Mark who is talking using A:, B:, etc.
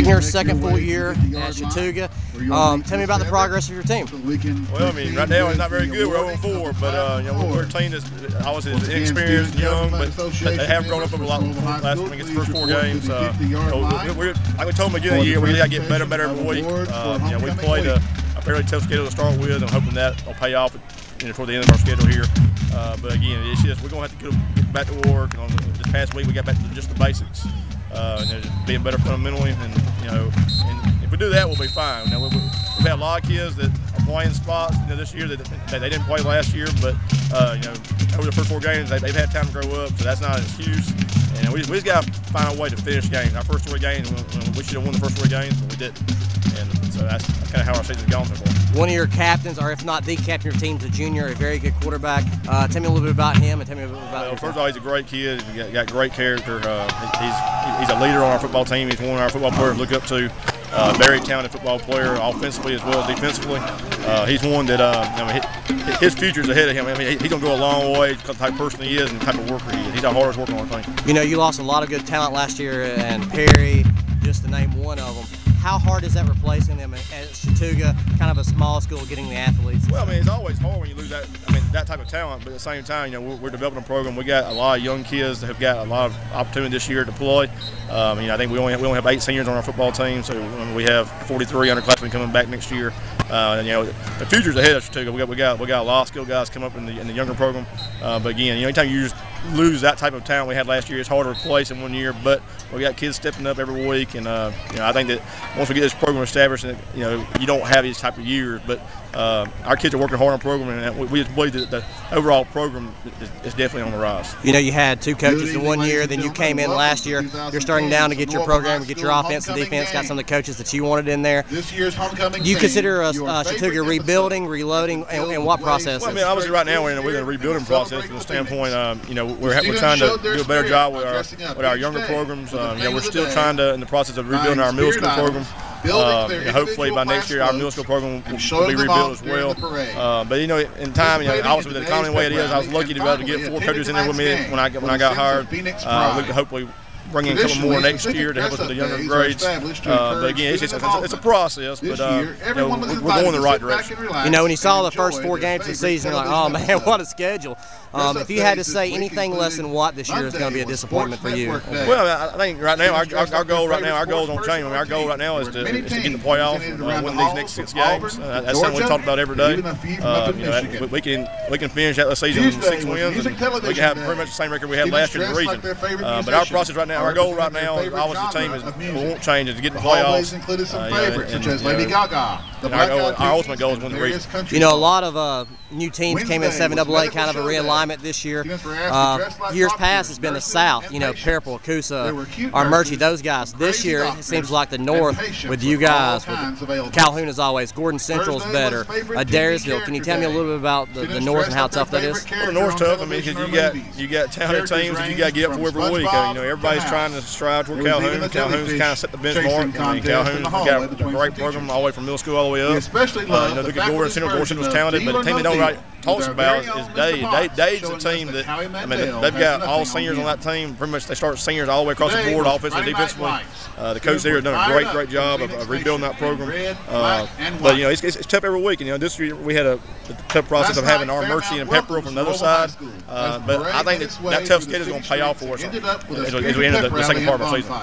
A: in your second full year at Chattooga. Tell me about the progress of your team.
B: Well, I mean, right now it's not very good. We're 0-4, but you know, we're a team that's obviously inexperienced and young, but they have grown up a lot last week. It's the first 4 games. Like we told them again the year, we got to get better and better every week. You know, we played a fairly tough schedule to start with, and hoping that will pay off toward the end of our schedule here. But again, it's just we're going to have to get back to work. And this past week, we got back to just the basics. You know, just being better fundamentally, and you know, and if we do that, we'll be fine. You know, we've had a lot of kids that are playing spots, you know, this year that they didn't play last year, but you know, over the first 4 games, they've had time to grow up, so that's not an excuse. And we just got to find a way to finish games. Our first 3 games, we should have won the first 3 games, but we didn't. And so that's kind of how our season's gone so far.
A: One of your captains, or if not the captain of your team, is a junior, a very good quarterback. Tell me a little bit about him, and tell me a little bit about
B: first of all, he's a great kid. He's got great character. He's a leader on our football team. He's one of our football players to look up to. Very talented football player, offensively as well as defensively. He's one that I mean, his future's ahead of him. I mean, he's gonna go a long way because of the type of person he is and the type of worker he is. He's our hardest worker on our team.
A: You know, you lost a lot of good talent last year, and Perry, just to name one of them. How hard is that replacing them at Chattooga, kind of a small school, getting the athletes?
B: Well, I mean, it's always hard when you lose that. I mean, that type of talent. But at the same time, you know, we're developing a program. We got a lot of young kids that have got a lot of opportunity this year to play. You know, I think we only have 8 seniors on our football team, so we have 43 underclassmen coming back next year. And you know, the future's ahead of Chattooga. We got a lot of skilled guys come up in the younger program. But again, you know, anytime you just lose that type of talent we had last year, it's hard to replace in 1 year. But we got kids stepping up every week, and you know, I think that once we get this program established, you know, you don't have these type of years. But our kids are working hard on the program, and we just believe that the overall program is definitely on the rise.
A: You know, you had 2 coaches in 1 year, then you came in last year. You're starting down to get your program, get your offense and defense, got some of the coaches that you wanted in there.
C: This year's homecoming.
A: Do you consider Chattooga rebuilding, reloading, and what process?
B: Well, I mean, obviously right now we're in a rebuilding process from the standpoint, you know, we're trying to do a better job with our younger programs. You know, we're still trying to, in the process of rebuilding our middle school program. Hopefully by next year our middle school program will be rebuilt as well. But you know, in time, you know, obviously with the economy the way it is, I was lucky to be able to get 4 coaches in there with me when I got hired. We could hopefully bring in a couple more next year to help us with the younger grades. But again, it's a process, but you know, we're going the right direction.
A: You know, when you saw the first 4 games of the season, you're like, oh man, what a schedule. If you had to say anything less than what this year is going to be a disappointment for you?
B: Well, I think right now our goal don't change. I mean, our goal right now is to get the playoff, win these next 6 games. That's something we talk about every day. You know, we can finish out the season with 6 wins, and we can have pretty much the same record we had last year in the region. But our process right now, our goal right now, obviously the team we won't change, is to get the playoffs. Our ultimate goal is win the region.
A: You know, a lot of new teams came in 7AA, kind of a realignment this year. Years past, it's been the South. You know, Purple, Coosa, Armurchie, those guys. This year, it seems like the North with you guys. With Calhoun as always. Gordon Central's better. Dyersville. Can you tell me a little bit about the North and how tough that is?
B: Well, the North's tough. I mean, because you got talented teams that you got to get up for every week. You know, everybody's trying to strive toward Calhoun. Calhoun's kind of set the benchmark. I mean, Calhoun's got a great program all the way from middle school all the way up. You know, look at Gordon Central. Gordon Central's talented, but the team that nobody talks about is Dade. Dade's a team that, I mean, they've got all seniors on that team. Pretty much they start seniors all the way across the board, offensively, defensively. The coach there has done a great job of rebuilding that program. But you know, it's tough every week. And you know, this year we had a tough process of having Armurchie and Pepperell from the other side. But I think that tough schedule is going to pay off for us as we enter the second part of our season.